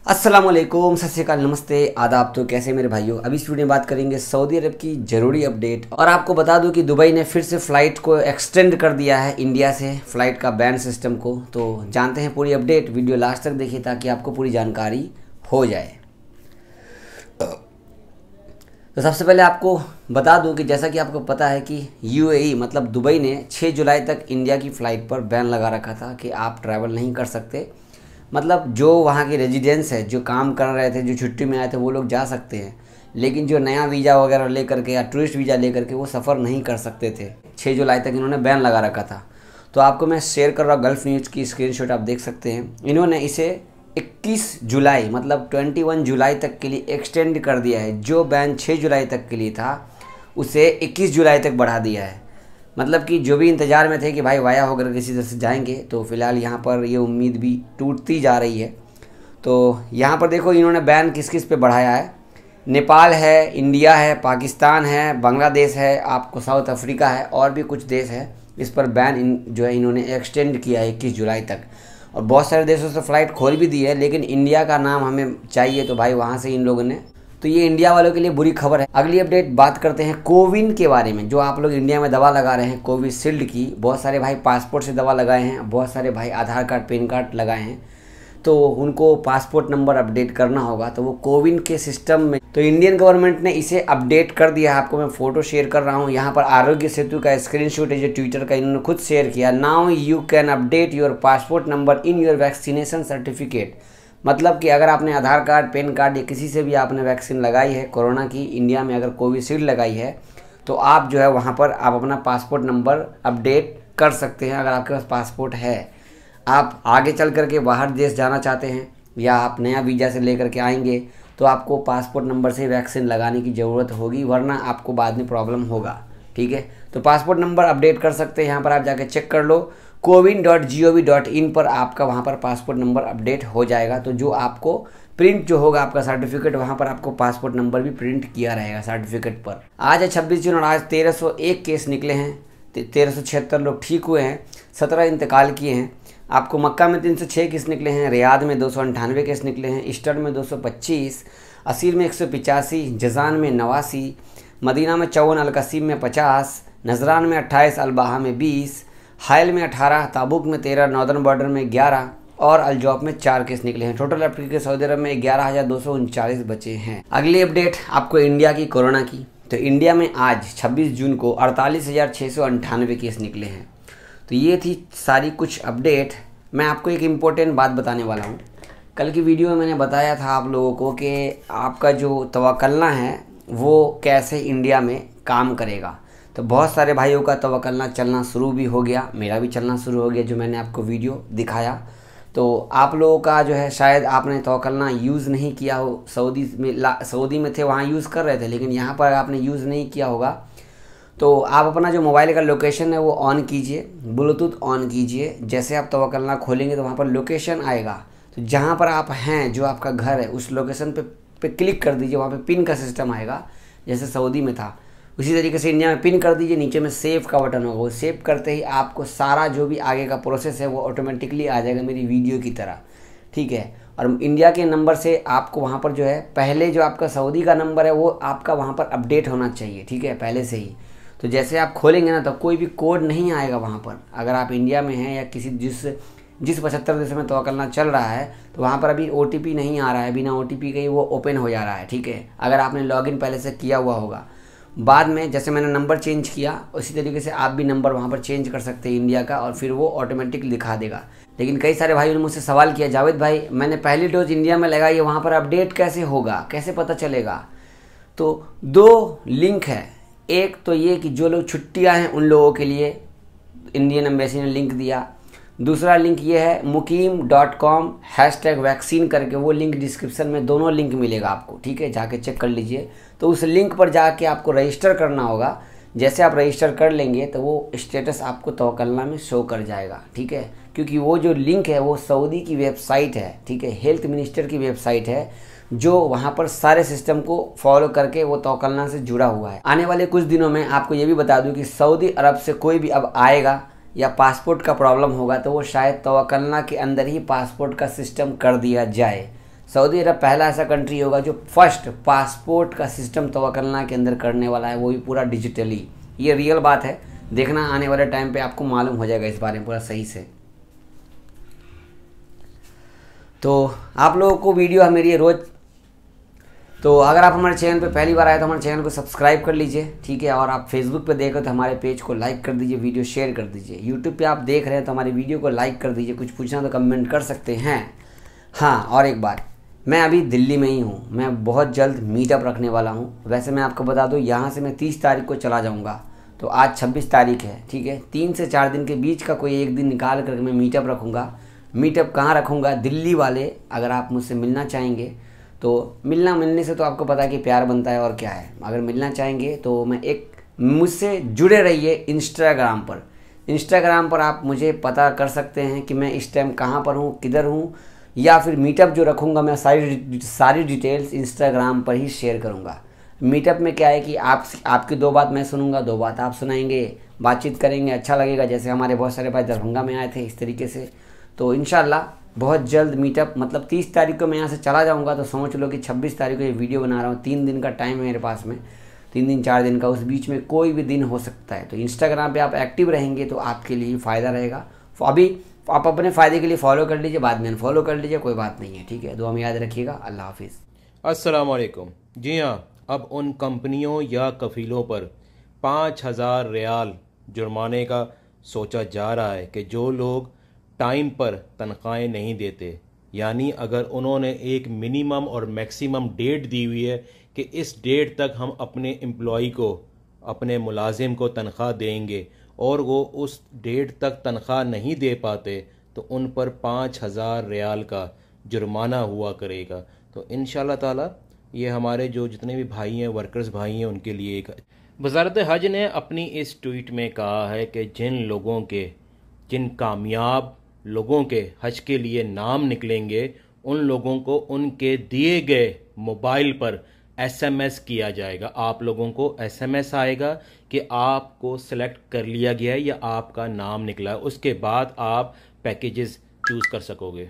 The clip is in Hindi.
अस्सलामुअलैकुम, सत श्री अकाल, नमस्ते, आदाब। तो कैसे मेरे भाइयों, अभी इस वीडियो में बात करेंगे सऊदी अरब की ज़रूरी अपडेट। और आपको बता दूं कि दुबई ने फिर से फ़्लाइट को एक्सटेंड कर दिया है इंडिया से, फ़्लाइट का बैन सिस्टम को। तो जानते हैं पूरी अपडेट, वीडियो लास्ट तक देखिए ताकि आपको पूरी जानकारी हो जाए। तो सबसे पहले आपको बता दूं कि जैसा कि आपको पता है कि यूएई मतलब दुबई ने 6 जुलाई तक इंडिया की फ़्लाइट पर बैन लगा रखा था कि आप ट्रैवल नहीं कर सकते। मतलब जो वहाँ के रेजिडेंट्स है, जो काम कर रहे थे, जो छुट्टी में आए थे, वो लोग जा सकते हैं, लेकिन जो नया वीज़ा वगैरह लेकर के या टूरिस्ट वीज़ा लेकर के वो सफ़र नहीं कर सकते थे। 6 जुलाई तक इन्होंने बैन लगा रखा था। तो आपको मैं शेयर कर रहा हूँ गल्फ़ न्यूज़ की स्क्रीनशॉट, आप देख सकते हैं। इन्होंने इसे 21 जुलाई मतलब 21 जुलाई तक के लिए एक्सटेंड कर दिया है। जो बैन 6 जुलाई तक के लिए था उसे 21 जुलाई तक बढ़ा दिया है। मतलब कि जो भी इंतज़ार में थे कि भाई वाया होकर किसी तरह से जाएंगे, तो फ़िलहाल यहाँ पर ये उम्मीद भी टूटती जा रही है। तो यहाँ पर देखो इन्होंने बैन किस किस पे बढ़ाया है। नेपाल है, इंडिया है, पाकिस्तान है, बांग्लादेश है, आपको साउथ अफ्रीका है, और भी कुछ देश है। इस पर बैन जो है इन्होंने एक्सटेंड किया है 21 जुलाई तक। और बहुत सारे देशों से फ़्लाइट खोल भी दी है, लेकिन इंडिया का नाम हमें चाहिए, तो भाई वहाँ से इन लोगों ने, तो ये इंडिया वालों के लिए बुरी खबर है। अगली अपडेट बात करते हैं कोविन के बारे में। जो आप लोग इंडिया में दवा लगा रहे हैं कोविशील्ड की, बहुत सारे भाई पासपोर्ट से दवा लगाए हैं, बहुत सारे भाई आधार कार्ड पैन कार्ड लगाए हैं, तो उनको पासपोर्ट नंबर अपडेट करना होगा, तो वो कोविन के सिस्टम में, तो इंडियन गवर्नमेंट ने इसे अपडेट कर दिया है। आपको मैं फ़ोटो शेयर कर रहा हूँ। यहाँ पर आरोग्य सेतु का स्क्रीनशॉट है जो ट्विटर का इन्होंने खुद शेयर किया। Now you can update your passport number in your vaccination certificate. मतलब कि अगर आपने आधार कार्ड, पैन कार्ड या किसी से भी आपने वैक्सीन लगाई है कोरोना की, इंडिया में अगर कोविशील्ड लगाई है, तो आप जो है वहाँ पर आप अपना पासपोर्ट नंबर अपडेट कर सकते हैं। अगर आपके पास पासपोर्ट है, आप आगे चल करके बाहर देश जाना चाहते हैं या आप नया वीज़ा से लेकर के आएंगे, तो आपको पासपोर्ट नंबर से वैक्सीन लगाने की ज़रूरत होगी, वरना आपको बाद में प्रॉब्लम होगा। ठीक है, तो पासपोर्ट नंबर अपडेट कर सकते हैं। यहाँ पर आप जाके चेक कर लो, cowin.gov.in पर आपका वहाँ पर पासपोर्ट नंबर अपडेट हो जाएगा। तो जो आपको प्रिंट जो होगा आपका सर्टिफिकेट, वहाँ पर आपको पासपोर्ट नंबर भी प्रिंट किया रहेगा सर्टिफिकेट पर। आज है 26 जून और आज 1301 केस निकले हैं, 1376 लोग ठीक हुए हैं, 17 इंतकाल किए हैं। आपको मक्का में 306 केस निकले हैं, रियाद में 298 केस निकले हैं, ईस्टर्न में 225, असीर में 185, जजान में 89, मदीना में 54, अलकसीम में 50, नजरान में 28, अलबाहा में 20, हायल में 18, ताबुक में 13, नॉर्दर्न बॉर्डर में 11 और अलजौफ में 4 केस निकले हैं। टोटल अफ्रीका के सऊदी अरब में 11,239 बचे हैं। अगली अपडेट आपको इंडिया की कोरोना की। तो इंडिया में आज 26 जून को 48,698 केस निकले हैं। तो ये थी सारी कुछ अपडेट। मैं आपको एक इम्पोर्टेंट बात बताने वाला हूँ। कल की वीडियो में मैंने बताया था आप लोगों को कि आपका जो तवक्कलना है वो कैसे इंडिया में काम करेगा। तो बहुत सारे भाइयों का तवक्कलना चलना शुरू भी हो गया, मेरा भी चलना शुरू हो गया, जो मैंने आपको वीडियो दिखाया। तो आप लोगों का जो है, शायद आपने तवक्कलना यूज़ नहीं किया हो। सऊदी में थे, वहाँ यूज़ कर रहे थे, लेकिन यहाँ पर आपने यूज़ नहीं किया होगा। तो आप अपना जो मोबाइल का लोकेशन है वो ऑन कीजिए, ब्लूटूथ ऑन कीजिए। जैसे आप तवक्कलना खोलेंगे तो वहाँ पर लोकेशन आएगा। तो जहाँ पर आप हैं, जो आपका घर है, उस लोकेशन पे क्लिक कर दीजिए। वहाँ पे पिन का सिस्टम आएगा, जैसे सऊदी में था, उसी तरीके से इंडिया में पिन कर दीजिए। नीचे में सेव का बटन होगा, वो सेव करते ही आपको सारा जो भी आगे का प्रोसेस है वो ऑटोमेटिकली आ जाएगा मेरी वीडियो की तरह। ठीक है, और इंडिया के नंबर से आपको वहाँ पर जो है, पहले जो आपका सऊदी का नंबर है वो आपका वहाँ पर अपडेट होना चाहिए। ठीक है, पहले से ही। तो जैसे आप खोलेंगे ना, तो कोई भी कोड नहीं आएगा वहाँ पर। अगर आप इंडिया में हैं या किसी जिस 75 देशों में तवक्कलना चल रहा है, तो वहाँ पर अभी OTP नहीं आ रहा है। बिना OTP के ही वो ओपन हो जा रहा है। ठीक है, अगर आपने लॉगिन पहले से किया हुआ होगा। बाद में जैसे मैंने नंबर चेंज किया, उसी तरीके से आप भी नंबर वहाँ पर चेंज कर सकते हैं इंडिया का, और फिर वो ऑटोमेटिक दिखा देगा। लेकिन कई सारे भाइयों ने मुझसे सवाल किया, जावेद भाई मैंने पहली डोज इंडिया में लगाई है, वहाँ पर अपडेट कैसे होगा, कैसे पता चलेगा? तो 2 लिंक है। एक तो ये कि जो लोग छुट्टियाँ हैं उन लोगों के लिए इंडियन एम्बेसी ने लिंक दिया। दूसरा लिंक ये है mukim.com/वैक्सीन करके, वो लिंक डिस्क्रिप्शन में, दोनों लिंक मिलेगा आपको। ठीक है, जाके चेक कर लीजिए। तो उस लिंक पर जाके आपको रजिस्टर करना होगा। जैसे आप रजिस्टर कर लेंगे तो वो स्टेटस आपको तवक्कलना में शो कर जाएगा। ठीक है, क्योंकि वो जो लिंक है वो सऊदी की वेबसाइट है। ठीक है, हेल्थ मिनिस्टर की वेबसाइट है, जो वहाँ पर सारे सिस्टम को फॉलो करके वो तवक्कलना से जुड़ा हुआ है। आने वाले कुछ दिनों में आपको ये भी बता दूँ कि सऊदी अरब से कोई भी अब आएगा या पासपोर्ट का प्रॉब्लम होगा, तो वो शायद तवक्कलना के अंदर ही पासपोर्ट का सिस्टम कर दिया जाए, सऊदी अरब पहला ऐसा कंट्री होगा जो फर्स्ट पासपोर्ट का सिस्टम तवक्कलना के अंदर करने वाला है, वो भी पूरा डिजिटली। ये रियल बात है, देखना आने वाले टाइम पे आपको मालूम हो जाएगा इस बारे में पूरा सही से। तो आप लोगों को वीडियो मेरी रोज़, तो अगर आप हमारे चैनल पे पहली बार आए तो हमारे चैनल को सब्सक्राइब कर लीजिए, ठीक है। और आप फेसबुक पे देखो तो हमारे पेज को लाइक कर दीजिए, वीडियो शेयर कर दीजिए। यूट्यूब पे आप देख रहे हैं तो हमारी वीडियो को लाइक कर दीजिए, कुछ पूछना तो कमेंट कर सकते हैं। हाँ, और एक बात, मैं अभी दिल्ली में ही हूँ, मैं बहुत जल्द मीटअप रखने वाला हूँ। वैसे मैं आपको बता दूँ, यहाँ से मैं 30 तारीख को चला जाऊँगा, तो आज 26 तारीख है, ठीक है। 3 से 4 दिन के बीच का कोई एक दिन निकाल कर मैं मीटअप रखूँगा। मीटअप कहाँ रखूँगा? दिल्ली वाले अगर आप मुझसे मिलना चाहेंगे तो मिलने से तो आपको पता है कि प्यार बनता है, और क्या है। अगर मिलना चाहेंगे तो मुझसे जुड़े रहिए इंस्टाग्राम पर आप मुझे पता कर सकते हैं कि मैं इस टाइम कहाँ पर हूँ, किधर हूँ, या फिर मीटअप जो रखूँगा मैं सारी डिटेल्स इंस्टाग्राम पर ही शेयर करूँगा। मीटअप में क्या है कि आपकी 2 बात मैं सुनूंगा, 2 बात आप सुनाएंगे, बातचीत करेंगे, अच्छा लगेगा। जैसे हमारे बहुत सारे भाई दरभंगा में आए थे, इस तरीके से। तो इंशाल्लाह बहुत जल्द मीटअप, मतलब 30 तारीख को मैं यहाँ से चला जाऊँगा, तो समझ लो कि 26 तारीख को ये वीडियो बना रहा हूँ। 3 दिन का टाइम है मेरे पास में, 3 दिन 4 दिन का, उस बीच में कोई भी दिन हो सकता है। तो इंस्टाग्राम पे आप एक्टिव रहेंगे तो आपके लिए फ़ायदा रहेगा। अभी आप अपने फ़ायदे के लिए फॉलो कर लीजिए, बाद में अनफॉलो कर लीजिए, कोई बात नहीं है, ठीक है। दुआ में याद रखिएगा। अल्लाह हाफिज़। अस्सलाम वालेकुम। जी हाँ, अब उन कंपनियों या कफ़ीलों पर 5,000 रियाल जुर्माने का सोचा जा रहा है कि जो लोग टाइम पर तनख्वाहें नहीं देते, यानी अगर उन्होंने एक मिनिमम और मैक्सिमम डेट दी हुई है कि इस डेट तक हम अपने एम्प्लॉई को, अपने मुलाजिम को तनख्वाह देंगे, और वो उस डेट तक तनख्वाह नहीं दे पाते, तो उन पर 5,000 रियाल का जुर्माना हुआ करेगा। तो इंशाल्लाह ताला ये हमारे जो जितने भी भाई हैं, वर्कर्स भाई हैं, उनके लिए एक वज़ारत हज ने अपनी इस ट्वीट में कहा है कि जिन कामयाब लोगों के हज के लिए नाम निकलेंगे, उन लोगों को उनके दिए गए मोबाइल पर SMS किया जाएगा। आप लोगों को SMS आएगा कि आपको सेलेक्ट कर लिया गया है या आपका नाम निकला है। उसके बाद आप पैकेजेस चूज़ कर सकोगे।